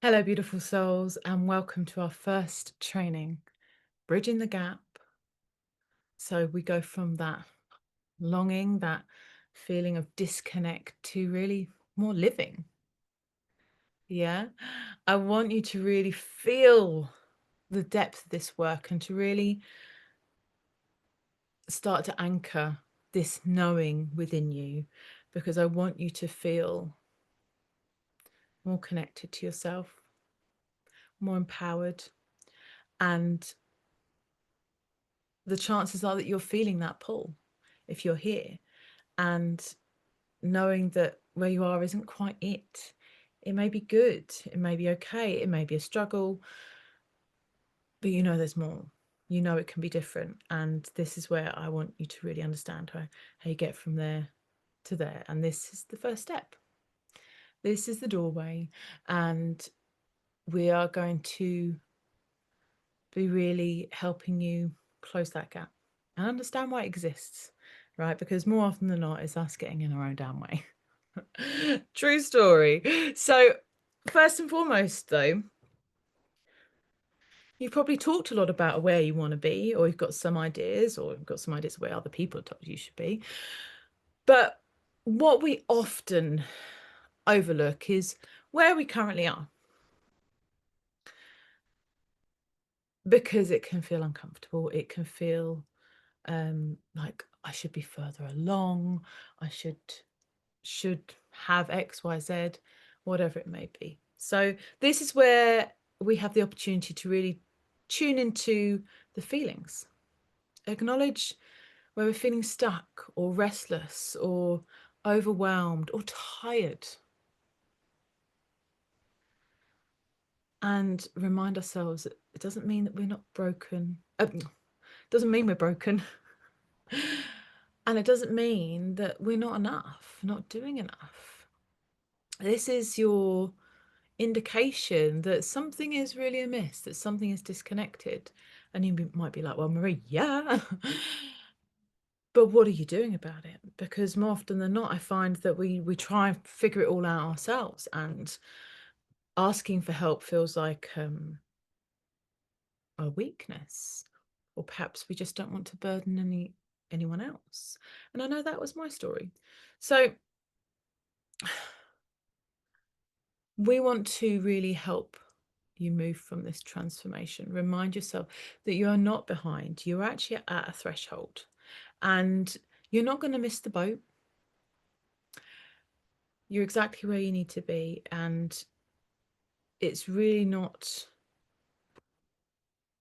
Hello, beautiful souls, and welcome to our first training, Bridging the Gap. So we go from that longing, that feeling of disconnect to really more living. Yeah. I want you to really feel the depth of this work and to really start to anchor this knowing within you because I want you to feel more connected to yourself, more empowered, and the chances are that you're feeling that pull if you're here. And knowing that where you are isn't quite it. It may be good, it may be okay, it may be a struggle, but you know there's more. You know it can be different. And this is where I want you to really understand how you get from there to there. And this is the first step. This is the doorway. And we are going to be really helping you close that gap and understand why it exists, right? Because more often than not, it's us getting in our own damn way. True story. So, first and foremost, though, you've probably talked a lot about where you want to be, or you've got some ideas, or you've got some ideas of where other people have told you should be. But what we often overlook is where we currently are, because it can feel uncomfortable. It can feel like I should be further along. I should have X, Y, Z, whatever it may be. So this is where we have the opportunity to really tune into the feelings. Acknowledge where we're feeling stuck or restless or overwhelmed or tired. And remind ourselves that it doesn't mean that we're not broken. Doesn't mean we're broken. And it doesn't mean that we're not enough, not doing enough. This is your indication that something is really amiss, that something is disconnected. And you might be like, well, Marie, yeah. But what are you doing about it? Because more often than not, I find that we try and figure it all out ourselves, and asking for help feels like a weakness, or perhaps we just don't want to burden anyone else. And I know that was my story. So we want to really help you move from this transformation. Remind yourself that you are not behind, you're actually at a threshold, and you're not going to miss the boat. You're exactly where you need to be, and it's really not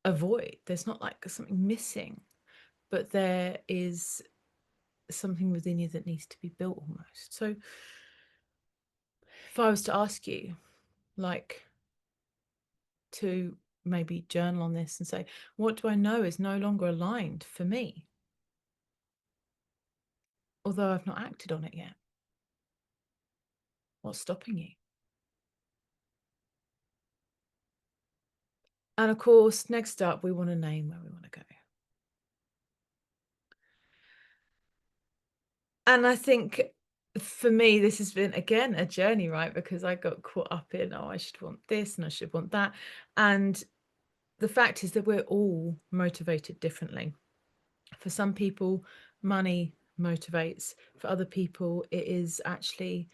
a void. There's not like something missing, but there is something within you that needs to be built almost. So if I was to ask you, like, to maybe journal on this and say, what do I know is no longer aligned for me, although I've not acted on it yet? What's stopping you? And of course, next up, we want to name where we want to go. And I think for me, this has been, again, a journey, right? Because I got caught up in, oh, I should want this and I should want that. And the fact is that we're all motivated differently. For some people, money motivates. For other people, it is actually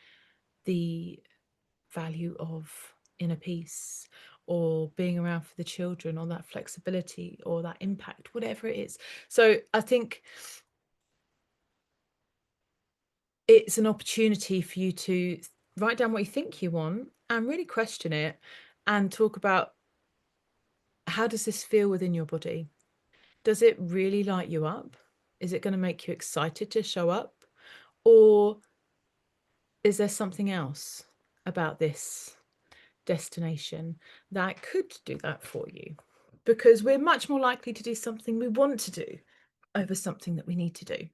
the value of inner peace, or being around for the children, or that flexibility, or that impact, whatever it is. So I think it's an opportunity for you to write down what you think you want and really question it, and talk about, how does this feel within your body? Does it really light you up? Is it going to make you excited to show up? Or is there something else about this destination that could do that for you? Because we're much more likely to do something we want to do over something that we need to do.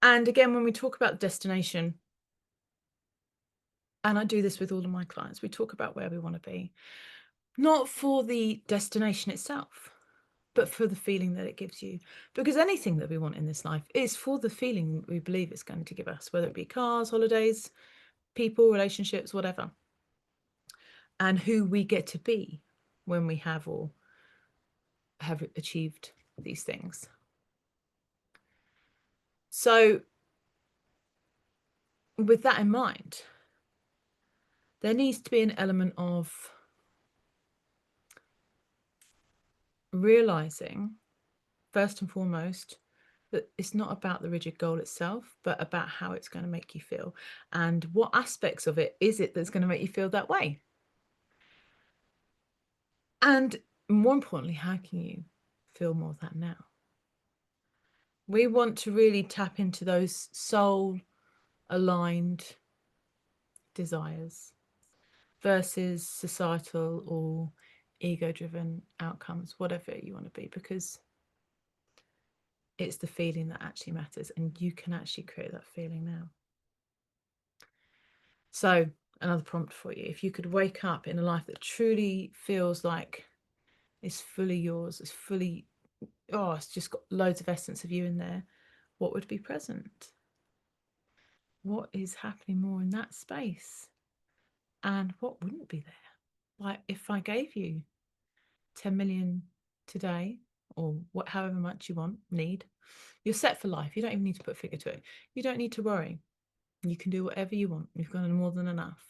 And again, when we talk about destination, and I do this with all of my clients, we talk about where we want to be, not for the destination itself, but for the feeling that it gives you. Because anything that we want in this life is for the feeling we believe it's going to give us, whether it be cars, holidays, people, relationships, whatever. and who we get to be when we have achieved these things. So with that in mind, there needs to be an element of realizing, first and foremost, that it's not about the rigid goal itself, but about how it's going to make you feel. And what aspects of it is it that's going to make you feel that way? And more importantly, how can you feel more of that now? We want to really tap into those soul aligned desires versus societal or ego driven outcomes, whatever you want to be, because it's the feeling that actually matters, and you can actually create that feeling now. So another prompt for you: if you could wake up in a life that truly feels like it's fully yours, it's fully, oh, it's just got loads of essence of you in there, what would be present? What is happening more in that space? And what wouldn't be there? Like if I gave you 10 million today, or however much you need, you're set for life. You don't even need to put a figure to it. You don't need to worry. You can do whatever you want. You've got more than enough.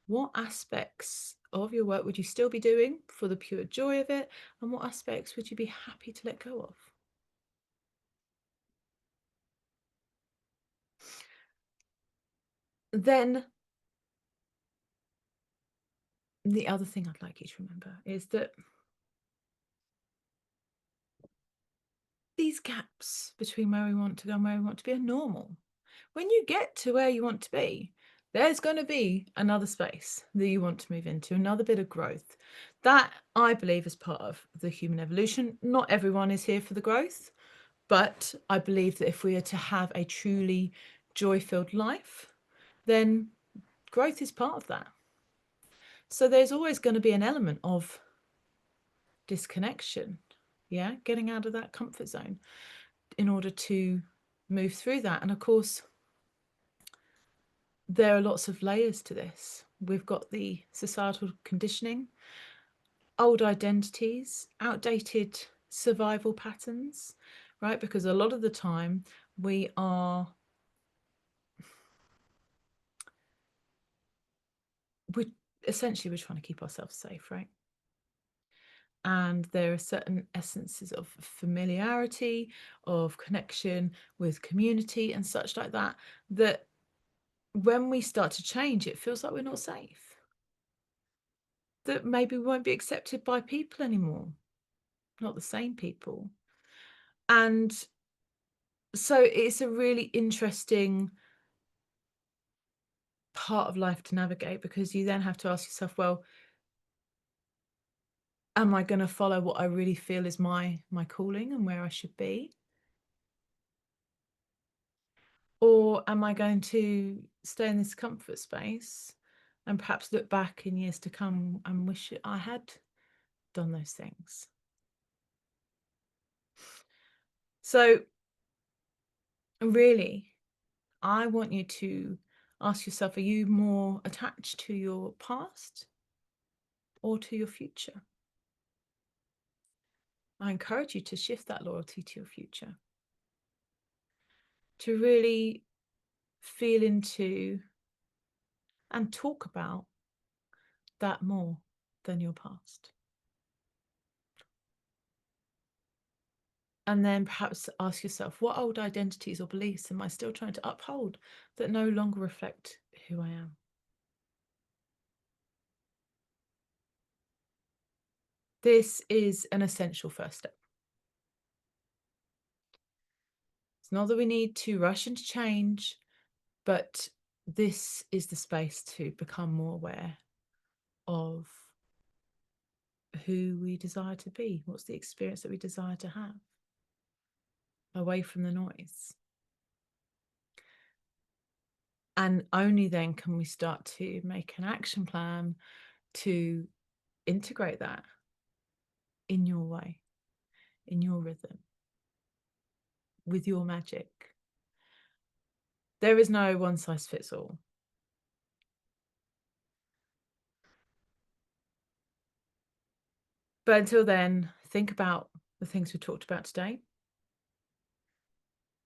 What aspects of your work would you still be doing for the pure joy of it? And what aspects would you be happy to let go of? Then the other thing I'd like you to remember is that these gaps between where we want to go and where we want to be are normal. When you get to where you want to be, there's going to be another space that you want to move into, another bit of growth. That, I believe, is part of the human evolution. Not everyone is here for the growth, but I believe that if we are to have a truly joy-filled life, then growth is part of that. So there's always going to be an element of disconnection, getting out of that comfort zone in order to move through that. And of course, there are lots of layers to this. We've got the societal conditioning, old identities, outdated survival patterns, right? Because a lot of the time we're essentially trying to keep ourselves safe, right? And there are certain essences of familiarity, of connection with community and such like that, that when we start to change, it feels like we're not safe. That maybe we won't be accepted by people anymore, not the same people. And so it's a really interesting part of life to navigate, because you then have to ask yourself, well, am I going to follow what I really feel is my calling and where I should be? Or am I going to stay in this comfort space and perhaps look back in years to come and wish I had done those things? So really, I want you to ask yourself, are you more attached to your past or to your future? I encourage you to shift that loyalty to your future, to really feel into and talk about that more than your past. And then perhaps ask yourself, what old identities or beliefs am I still trying to uphold that no longer reflect who I am? This is an essential first step. It's not that we need to rush into change, but this is the space to become more aware of who we desire to be. What's the experience that we desire to have? Away from the noise. And only then can we start to make an action plan to integrate that in your way, in your rhythm, with your magic. There is no one size fits all. But until then, think about the things we talked about today.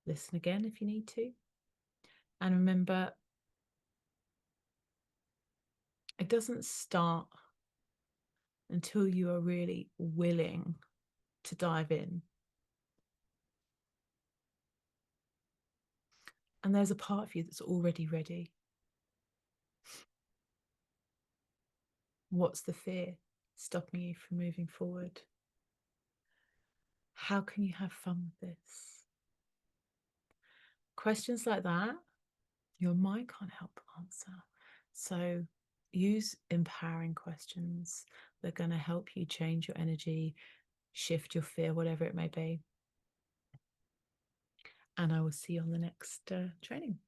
Listen again if you need to. And remember, it doesn't start until you are really willing to dive in. And there's a part of you that's already ready. What's the fear stopping you from moving forward? How can you have fun with this? Questions like that, your mind can't help but answer. So use empowering questions that are going to help you change your energy, shift your fear, whatever it may be. And I will see you on the next training.